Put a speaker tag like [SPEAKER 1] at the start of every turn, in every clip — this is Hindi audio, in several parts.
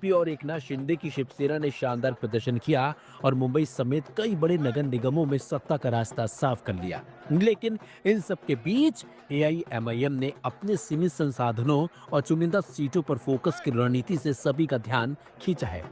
[SPEAKER 1] बीजेपी और एकनाथ शिंदे की शिवसेना ने शानदार प्रदर्शन किया और मुंबई समेत कई बड़े नगर निगमों में सत्ता का रास्ता साफ कर लिया। लेकिन इन सब के बीच एआईएमआईएम ने अपने सीमित संसाधनों और चुनिंदा सीटों पर फोकस की रणनीति से सभी का ध्यान खींचा है।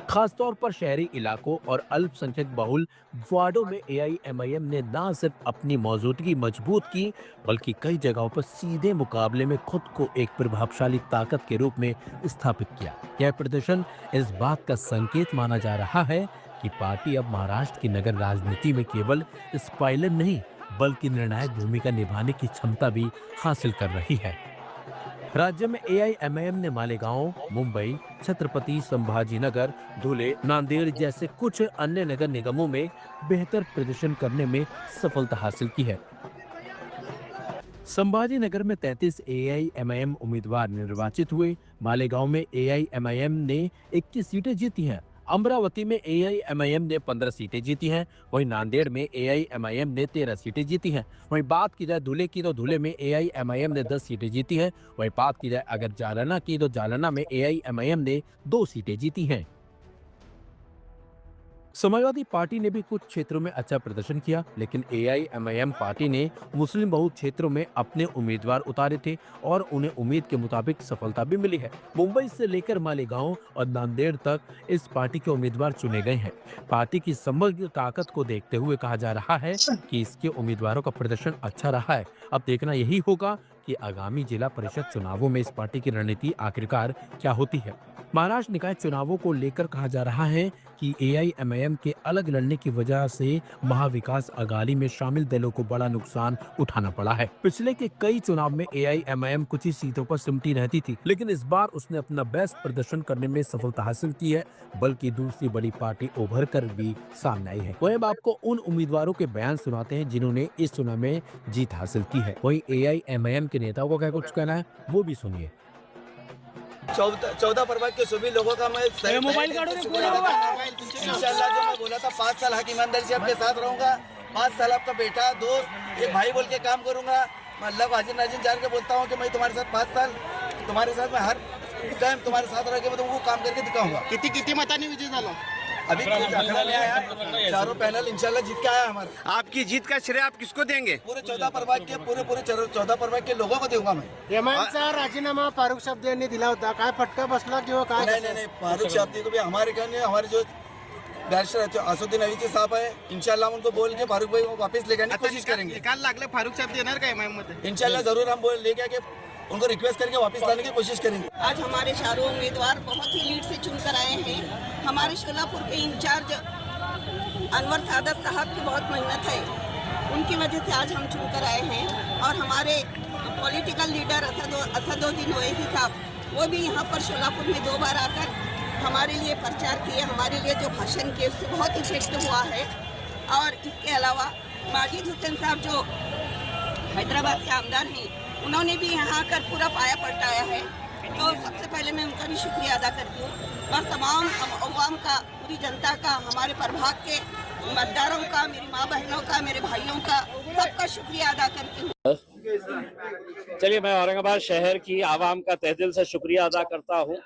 [SPEAKER 1] खासतौर पर शहरी इलाकों और अल्पसंख्यक बहुल वार्डों में एआईएमआईएम ने न सिर्फ अपनी मौजूदगी मजबूत की, बल्कि कई जगहों पर सीधे मुकाबले में खुद को एक प्रभावशाली ताकत के रूप में स्थापित किया। यह प्रदर्शन इस बात का संकेत माना जा रहा है कि पार्टी अब महाराष्ट्र की नगर राजनीति में केवल स्पाइलर नहीं, बल्कि निर्णायक भूमिका निभाने की क्षमता भी हासिल कर रही है। राज्य में एआईएमआईएम ने मालेगांव, मुंबई, छत्रपति संभाजीनगर, धुले, नांदेड़ जैसे कुछ अन्य नगर निगमों में बेहतर प्रदर्शन करने में सफलता हासिल की है। संभाजीनगर में 33 एआईएमआईएम उम्मीदवार निर्वाचित हुए। मालेगांव में एआईएमआईएम ने 21 सीटें जीती हैं। अमरावती में एआईएमआईएम ने 15 सीटें जीती हैं। वहीं नांदेड़ में एआईएमआईएम ने 13 सीटें जीती हैं। वहीं बात की जाए धुले की तो धुले में एआईएमआईएम ने 10 सीटें जीती हैं। वहीं बात की जाए अगर जालना की तो जालना में एआईएमआईएम ने 2 सीटें जीती हैं। समाजवादी पार्टी ने भी कुछ क्षेत्रों में अच्छा प्रदर्शन किया, लेकिन एआईएमआईएम पार्टी ने मुस्लिम बहुल क्षेत्रों में अपने उम्मीदवार उतारे थे और उन्हें उम्मीद के मुताबिक सफलता भी मिली है। मुंबई से लेकर मालेगांव और नांदेड़ तक इस पार्टी के उम्मीदवार चुने गए हैं। पार्टी की समग्र ताकत को देखते हुए कहा जा रहा है कि इसके उम्मीदवारों का प्रदर्शन अच्छा रहा है। अब देखना यही होगा कि आगामी जिला परिषद चुनावों में इस पार्टी की रणनीति आखिरकार क्या होती है। महाराष्ट्र निकाय चुनावों को लेकर कहा जा रहा है कि एआईएमआईएम के अलग लड़ने की वजह से महाविकास अघाड़ी में शामिल दलों को बड़ा नुकसान उठाना पड़ा है। पिछले के कई चुनाव में एआईएमआईएम कुछ ही सीटों पर सिमटी रहती थी, लेकिन इस बार उसने अपना बेस्ट प्रदर्शन करने में सफलता हासिल की है, बल्कि दूसरी बड़ी पार्टी उभर कर भी सामने आई है। वहीं अब आपको उन उम्मीदवारों के बयान सुनाते हैं जिन्होंने इस चुनाव में जीत हासिल की है। वहीं एआईएमआईएम के नेताओं का क्या कुछ कहना है, वो भी सुनिए।
[SPEAKER 2] 14 फरवरी के सभी लोगों का मैं इंशाल्लाह जो मैं बोला था 5 साल हक ईमानदारी से आपके साथ रहूंगा, 5 साल आपका बेटा दोस्त एक भाई बोल के काम करूंगा। मैं अल्लाह को हाजिर नाजिर जान के बोलता हूँ कि मैं तुम्हारे साथ 5 साल तुम्हारे साथ मैं हर टाइम तुम्हारे साथ रह के मैं तुमको काम करके दिखाऊंगा।
[SPEAKER 3] किती मतांनी विजय झाला?
[SPEAKER 2] अभी पैनल आया, चारों पैनल इंशाल्लाह जीत के आया हमारा।
[SPEAKER 3] आपकी जीत का श्रेय आप किसको देंगे?
[SPEAKER 2] पूरे 14 फरवरी के पूरे 14 फरवरी के लोगों को दूंगा मैं।
[SPEAKER 4] एमआयएमचा राजीनामा फारुख शब्द यांनी दिला होता, काय फटका बसला किंवा काय?
[SPEAKER 2] नहीं फारूक शाब्दी को भी हमारे कहने हमारे जो बैरिस्टर असुद्दीन अवीची साहब है, इंशाल्लाह हम उनको बोल के फारूक भाई को वापस ले जाने की कोशिश करेंगे।
[SPEAKER 3] निकाल लागले फारुख साहेब देणार का एमआयएम मध्ये?
[SPEAKER 2] इंशाल्लाह जरूर हम बोल लेके आके उनको रिक्वेस्ट करके वापस लाने की कोशिश करेंगे।
[SPEAKER 5] आज हमारे चारों उम्मीदवार बहुत ही लीड से चुनकर आए हैं। हमारे शोलापुर के इंचार्ज अनवर सादत साहब की बहुत मेहनत है, उनकी वजह से आज हम चुनकर आए हैं। और हमारे पॉलिटिकल लीडर असदुद्दीन ओवैसी साहब वो भी यहाँ पर शोलापुर में 2 बार आकर हमारे लिए प्रचार किए, हमारे लिए जो भाषण किए उससे बहुत इफेक्ट हुआ है। और इसके अलावा माजिद हुसैन साहब जो हैदराबाद के आमदार हैं, उन्होंने भी यहाँ आकर पूरा पाया पलटाया है। तो सबसे पहले मैं उनका भी शुक्रिया अदा करती हूँ और तमाम अवाम का, पूरी जनता का, हमारे प्रभाग के मतदारों का, मेरी माँ बहनों का, मेरे भाइयों का, सबका शुक्रिया अदा करती हूँ।
[SPEAKER 6] चलिए, मैं औरंगाबाद शहर की आवाम का तहे दिल से शुक्रिया अदा करता हूँ।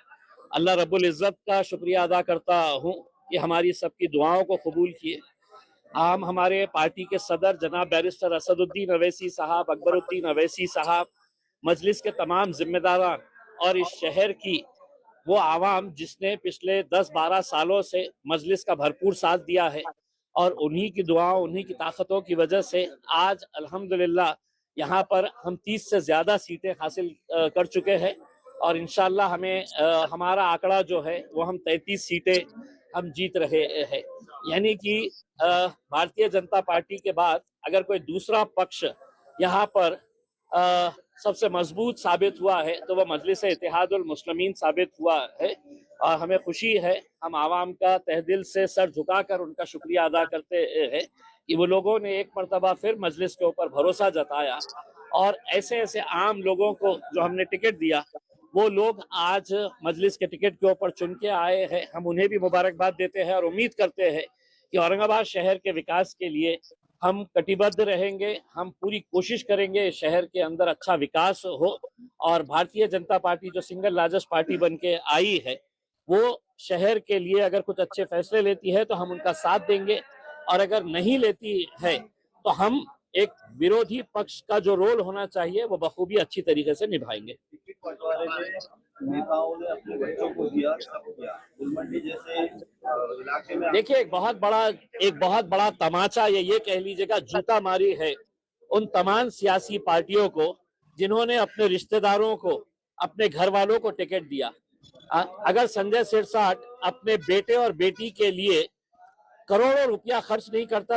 [SPEAKER 6] अल्लाह रब्बुल इज़्ज़त का शुक्रिया अदा करता हूँ कि हमारी सबकी दुआओं को कबूल किए। हम हमारे पार्टी के सदर जनाब बैरिस्टर असदुद्दीन अवैसी साहब, अकबरुद्दीन अवैसी साहब, मजलिस के तमाम जिम्मेदारान और इस शहर की वो आवाम जिसने पिछले 10-12 सालों से मजलिस का भरपूर साथ दिया है, और उन्हीं की दुआओं, उन्हीं की ताकतों की वजह से आज अल्हम्दुलिल्लाह यहाँ पर हम 30 से ज़्यादा सीटें हासिल कर चुके हैं। और इंशाल्लाह हमें हमारा आंकड़ा जो है वो हम 33 सीटें हम जीत रहे हैं। यानी कि भारतीय जनता पार्टी के बाद अगर कोई दूसरा पक्ष यहाँ पर सबसे मजबूत साबित हुआ है तो वह मजलिस इत्तेहादुल मुस्लिमीन साबित हुआ है। और हमें खुशी है, हम आवाम का तहे दिल से सर झुकाकर उनका शुक्रिया अदा करते हैं कि वो लोगों ने एक मरतबा फिर मजलिस के ऊपर भरोसा जताया और ऐसे ऐसे आम लोगों को जो हमने टिकट दिया, वो लोग आज मजलिस के टिकट के ऊपर चुन के आए हैं। हम उन्हें भी मुबारकबाद देते हैं और उम्मीद करते हैं कि औरंगाबाद शहर के विकास के लिए हम कटिबद्ध रहेंगे। हम पूरी कोशिश करेंगे शहर के अंदर अच्छा विकास हो और भारतीय जनता पार्टी जो सिंगल लार्जेस्ट पार्टी बन के आई है, वो शहर के लिए अगर कुछ अच्छे फैसले लेती है तो हम उनका साथ देंगे, और अगर नहीं लेती है तो हम एक विरोधी पक्ष का जो रोल होना चाहिए वो बखूबी अच्छी तरीके से निभाएंगे।
[SPEAKER 7] नेताओं ने अपने बच्चों को दिया, सब किया। गुलमंडी जैसे इलाके में
[SPEAKER 6] देखिए, एक बहुत बड़ा तमाचा ये कह लीजिएगा जूता मारी है उन तमाम सियासी पार्टियों को जिन्होंने अपने रिश्तेदारों को, अपने घर वालों को टिकट दिया। अगर संजय सिरसाट अपने बेटे और बेटी के लिए करोड़ों रुपया खर्च नहीं करता